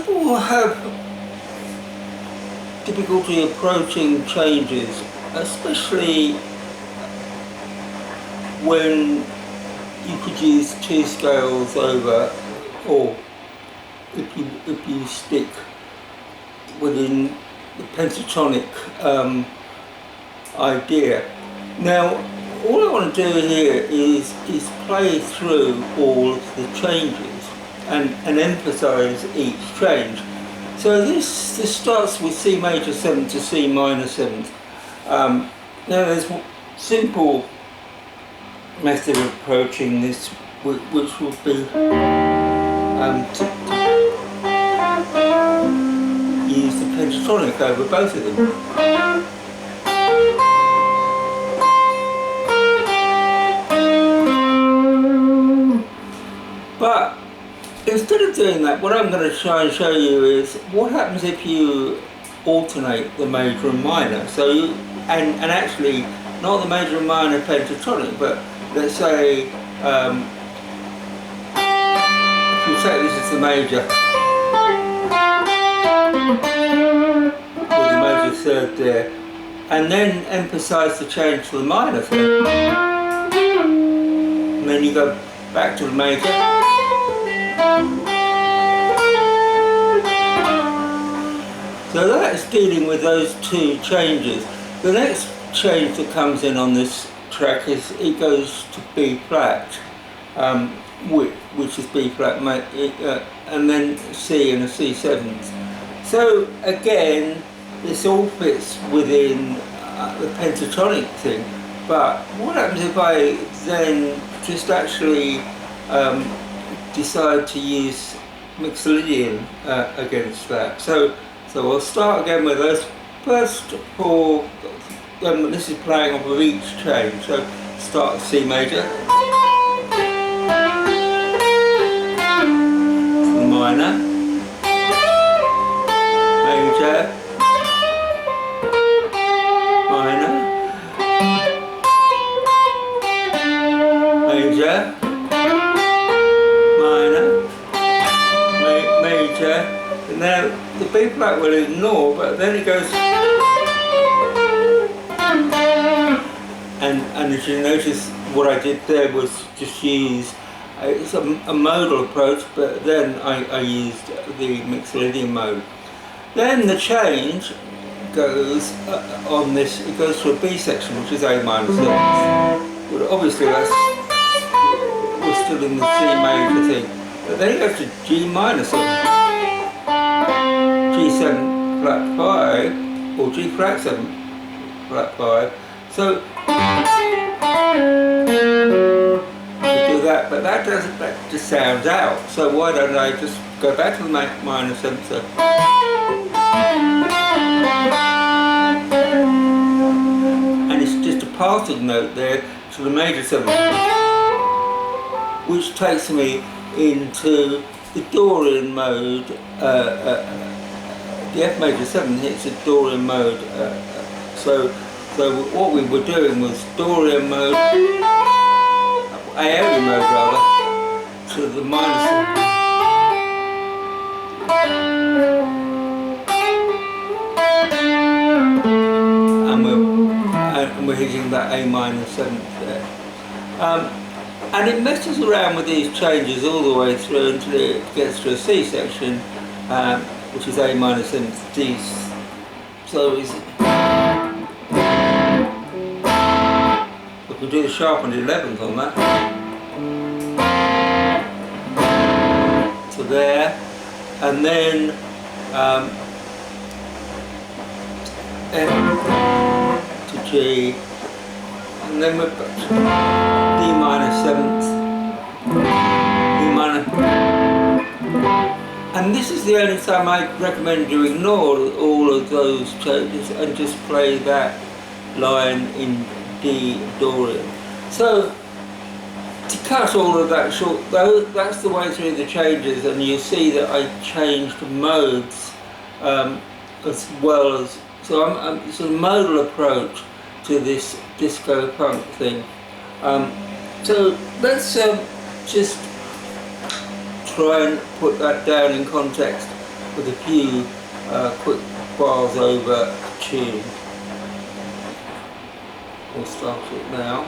people have difficulty approaching changes, especially when you could use two scales over, or if you stick within the pentatonic idea. Now, all I want to do here is play through all of the changes and emphasize each change. So this starts with C major 7th to C minor 7th. Now there's a simple method of approaching this, which would be to use the pentatonic over both of them. But instead of doing that, what I'm going to try and show you is what happens if you alternate the major and minor. So you, and actually not the major and minor pentatonic, but let's say if you say this is the major with the major third there, and then emphasize the change to the minor third, and then you go back to the major. So that's dealing with those two changes. The next change that comes in on this track is it goes to B flat, which is B flat, and then C and a C7. So again, this all fits within the pentatonic thing. But what happens if I then just actually decide to use Mixolydian against that? So we'll start again with those first four. This is playing off of each change. So start C major, minor, major, minor, major, minor, major. And now the B flat will ignore, but then it goes, and as you notice, what I did there was just use it's a modal approach, but then I used the Mixolydian mode. Then the change goes on this, it goes to a B section, which is A minor 7. But obviously we're still in the C major thing. But then it goes to G minor 7, G7 flat 5, or G flat 7 flat 5. So do that, but that doesn't, that just sounds out. So why don't I just go back to the minor 7th, so. And it's just a passing note there to the major 7th, which takes me into the Dorian mode. The F major 7 hits a Dorian mode. So what we were doing was Dorian mode, Aeolian mode rather, to the minor 7. And we're hitting that A minor 7th there. And it messes around with these changes all the way through until it gets to a C section, which is A minor 7th D. So we can do the sharpened 11th on that. So there, and then F to G, and then we're back to D minor 7th, D minor. And this is the only time I recommend you ignore all of those changes and just play that line in D Dorian. So to cut all of that short, that's the way through the changes, and you see that I changed modes as well as, so it's a modal approach to this disco punk thing. So let's just try and put that down in context. with a few quick bars over tune. We'll start it now.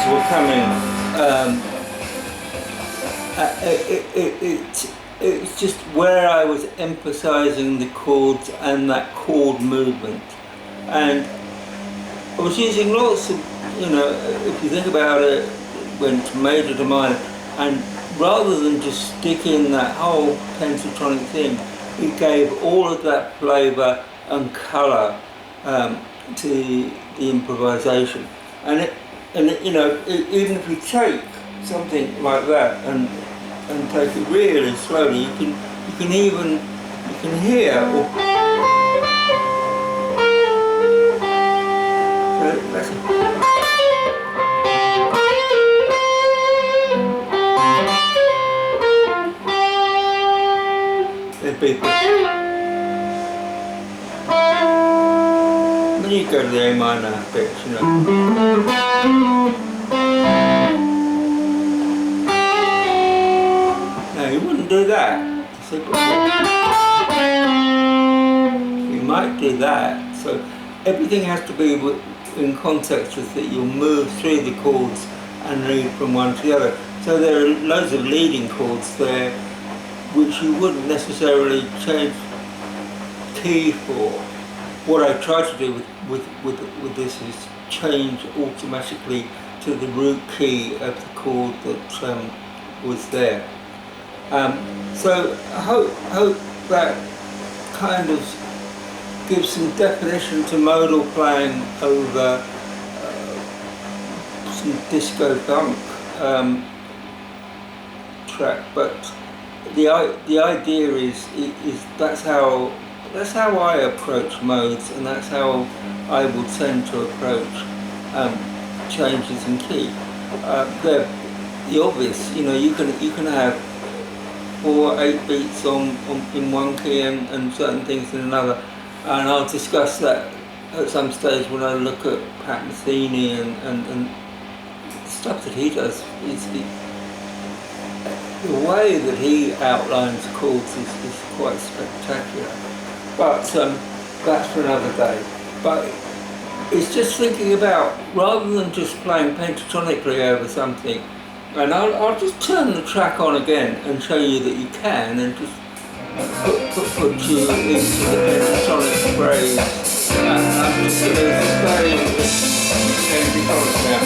changes were coming. It's just where I was emphasizing the chords and that chord movement, and I was using lots of, if you think about it, went from major to minor, and rather than just stick in that whole pentatonic thing, it gave all of that flavour and colour to the improvisation. And even if you take something like that and take it really slowly, you can hear. When you go to the A minor bit, Now you wouldn't do that. You might do that. So everything has to be in context with that you'll move through the chords and lead from one to the other. So there are loads of leading chords there which you wouldn't necessarily change key for. What I try to do with this is change automatically to the root key of the chord that was there. So I hope that kind of gives some definition to modal playing over some disco funk track, but the idea is that's how I approach modes, and that's how I will tend to approach changes in key. The obvious, you can have 4 8 beats in one key and certain things in another, and I'll discuss that at some stage when I look at Pat Metheny and stuff that he does. The way that he outlines chords is quite spectacular. But that's for another day. But it's just thinking about, rather than just playing pentatonically over something, and I'll just turn the track on again and show you that you can, and just put you into the pentatonic phrase. And I'm just going to play pentatonic now.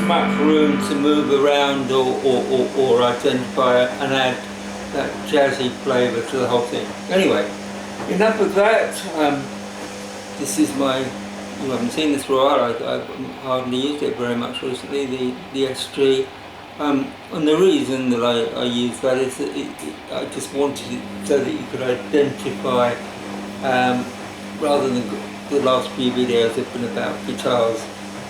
Much room to move around or identify and add that jazzy flavour to the whole thing. Anyway, enough of that. This is my, you haven't seen this for a while, I've hardly used it very much recently, the SG. And the reason that I use that is that I just wanted it so that you could identify, rather than the last few videos have been about guitars.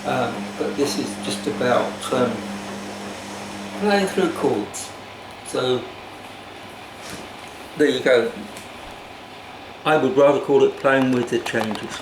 But this is just about playing through chords. So there you go. I would rather call it playing with the changes.